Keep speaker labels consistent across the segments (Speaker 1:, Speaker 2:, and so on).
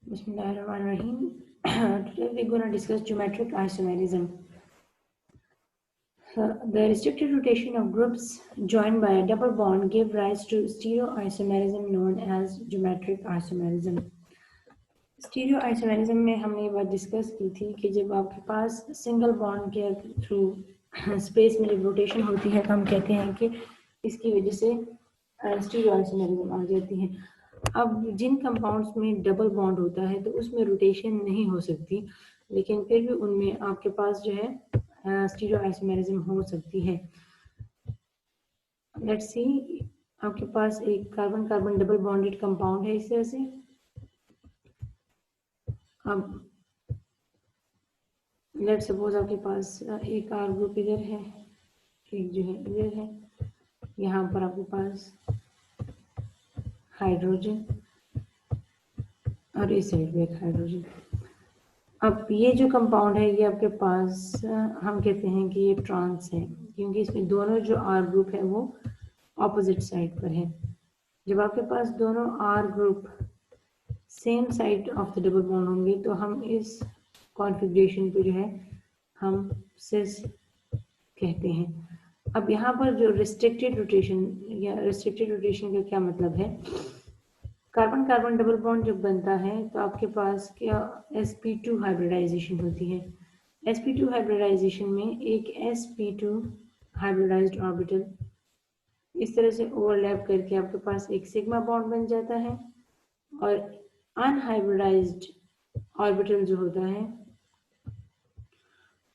Speaker 1: Bismillahirrahmanirrahim. Today we're going to discuss geometric isomerism. The restricted rotation of groups joined by a double bond give rise to stereoisomerism known as geometric isomerism. स्टीरियोआइसोमेरिज्म में हमने ये बात discuss की थी कि जब आपके पास सिंगल बॉन्ड के थ्रू स्पेस में जब रोटेशन होती है तो हम कहते हैं कि इसकी वजह से स्टीरियोआइसोमेरिज्म आ जाती है। अब जिन कंपाउंड्स में डबल बॉन्ड होता है तो उसमें रोटेशन नहीं हो सकती, लेकिन फिर भी उनमें आपके पास जो है स्टीरियोआइसोमेरिज्म हो सकती है। लेट्स सी, आपके पास एक carbon carbon double bonded compound है इस तरह से। अब लेट सपोज आपके पास एक आर ग्रुप इधर है, एक जो है इधर है, यहाँ पर आपके पास हाइड्रोजन और इस साइड पे एक हाइड्रोजन। अब ये जो कंपाउंड है ये आपके पास हम कहते हैं कि ये ट्रांस है, क्योंकि इसमें दोनों जो आर ग्रुप है वो ऑपोजिट साइड पर है। जब आपके पास दोनों R group same side of the double bond होंगे तो हम इस कॉन्फ़िगरेशन पे जो है हम सिस कहते हैं। अब यहाँ पर जो रिस्ट्रिक्टेड रोटेशन या रिस्ट्रिक्टेड रोटेशन का क्या मतलब है, कार्बन कार्बन डबल बॉन्ड जब बनता है तो आपके पास क्या sp2 हाइब्रिडाइजेशन होती है। sp2 हाइब्रिडाइजेशन में एक sp2 हाइब्रिडाइज्ड ऑर्बिटल इस तरह से ओवरलैप करके आपके पास एक सिग्मा बॉन्ड बन जाता है, और अनहाइब्रिडाइज्ड ऑर्बिटल जो होता है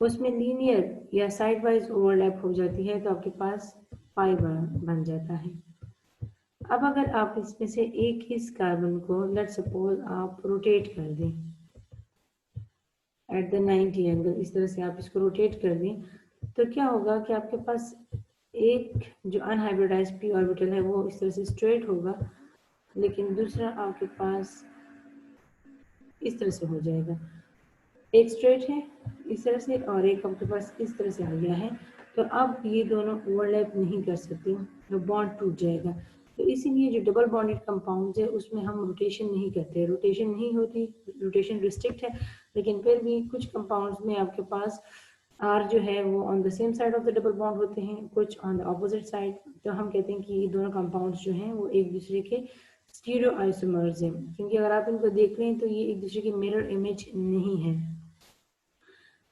Speaker 1: उसमें लीनियर या साइड वाइज ओवरलैप हो जाती है तो आपके पास पाई बन जाता है। अब अगर आप इसमें से एक इस कार्बन को लेट सपोज आप रोटेट कर दें एट द 90 एंगल, इस तरह से आप इसको रोटेट कर दें तो क्या होगा कि आपके पास एक जो अनहाइब्रिडाइज्ड पी ऑर्बिटल है वो इस तरह से स्ट्रेट होगा, लेकिन दूसरा आपके पास इस तरह से हो जाएगा। एक स्ट्रेट है इस तरह से और एक आपके पास इस तरह से आ गया है, तो अब ये दोनों ओवरलैप नहीं कर सकते, तो बॉन्ड टूट जाएगा। तो इसीलिए जो डबल बॉन्डेड कंपाउंड्स है उसमें हम रोटेशन नहीं करते, रोटेशन नहीं होती, रोटेशन रिस्ट्रिक्ट है, लेकिन फिर भी कुछ कंपाउंड्स में आपके पास आर जो है वो on the same side of the double bond होते हैं, कुछ ऑन द ऑपोजिट साइड। तो हम कहते हैं कि ये दोनों कंपाउंड्स जो हैं वो एक दूसरे के स्टीरियो आइसोमर्स हैं, क्योंकि अगर आप इनको देख लें तो ये एक दूसरे की मिरर इमेज नहीं है।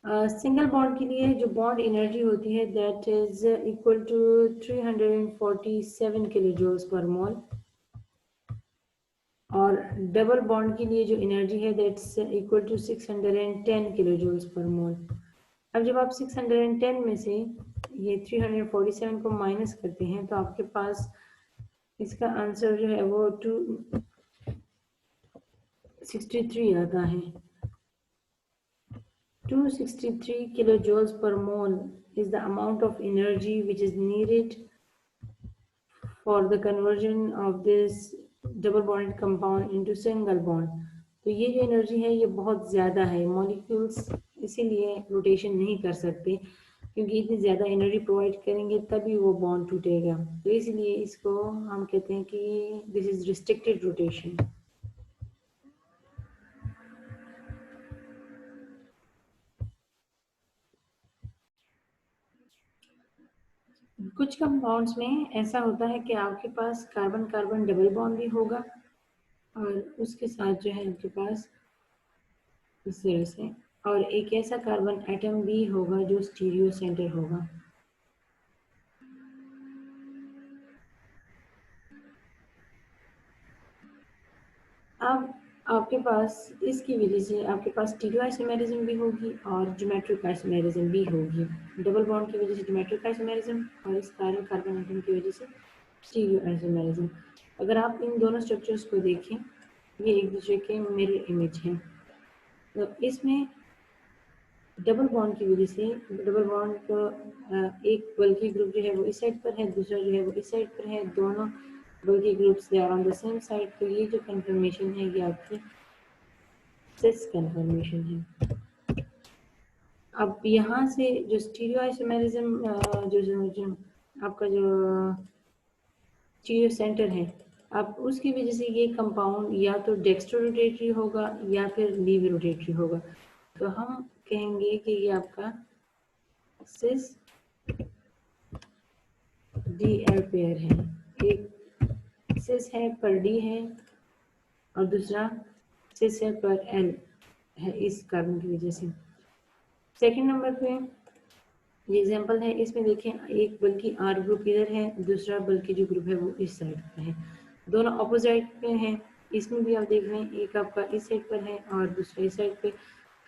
Speaker 1: सिंगल बॉन्ड के लिए जो बॉन्ड एनर्जी होती है that is equal to 347 kilo joules per mole, और डबल बॉन्ड के लिए जो एनर्जी है that's equal to 610 kilo joules per mole. अब जब आप 610 में से ये 347 को माइनस करते हैं तो आपके पास इसका आंसर जो है वो 263 आता है। 263 kilojoules per mole is the amount of energy which is needed for the conversion of this double bonded compound into single bond। तो ये जो एनर्जी है ये बहुत ज़्यादा है, मॉलिक्यूल्स इसीलिए रोटेशन नहीं कर सकते, क्योंकि इतनी ज़्यादा एनर्जी प्रोवाइड करेंगे तभी वो बॉन्ड टूटेगा। तो इसलिए इसको हम कहते हैं कि दिस इज रिस्ट्रिक्टेड रोटेशन। कुछ कंपाउंड्स में ऐसा होता है कि आपके पास कार्बन कार्बन डबल बॉन्ड भी होगा और उसके साथ जो है आपके पास इस तरह से और एक ऐसा कार्बन एटम भी होगा जो स्टीरियो सेंटर होगा। अब आपके पास इसकी वजह से आपके पास स्टीरियो आइसोमेरिज्म भी होगी और ज्योमेट्रिक आइसोमेरिज्म भी होगी। डबल बॉन्ड की वजह से ज्योमेट्रिक आइसोमेरिज्म और इस कार्बन कार्बन एटम की वजह से स्टीरियो आइसोमेरिज्म। अगर आप इन दोनों स्ट्रक्चर्स को देखें, ये एक दूसरे के मिरर इमेज हैं। तो इसमें डबल बॉन्ड की वजह से डबल बॉन्ड का एक बल्कि ग्रुप जो है वो इस साइड पर है, दूसरा जो है वो इस साइड पर है, दोनों बल्कि groups they are on the same side. तो ये जो कंफर्मेशन है ये आपकी सिस कंफर्मेशन है। अब यहाँ से जो स्टीरियो आइसोमेरिज्म जो आपका जो स्टीरियो सेंटर है अब उसकी वजह से ये कंपाउंड या तो डेक्स्ट्रो रोटेटरी होगा या फिर लीवी रोटेटरी होगा। तो हम कहेंगे कि ये आपका सिस डी एल पेयर है। एक सिस है पर डी है और दूसरा सिस है पर एल है इस कार्बन की वजह से। सेकंड नंबर पे ये एग्जांपल है, इसमें देखें एक बल्कि आर ग्रुप इधर है, दूसरा बल्कि जो ग्रुप है वो इस साइड पर है, दोनों ऑपोजिट पे हैं। इसमें भी आप देख रहे हैं एक आपका इस साइड पर है और दूसरा इस साइड पे।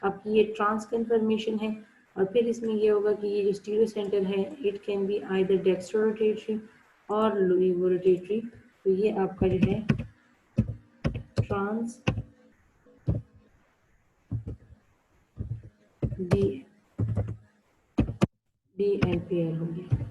Speaker 1: आपकी ये ट्रांस कन्फर्मेशन है। और फिर इसमें ये होगा कि ये जो स्टीरियो सेंटर है it can be either dextrorotatory और लीवो रोटेटरी। तो ये आपका जो है ट्रांस डी एल पेयर हो गया।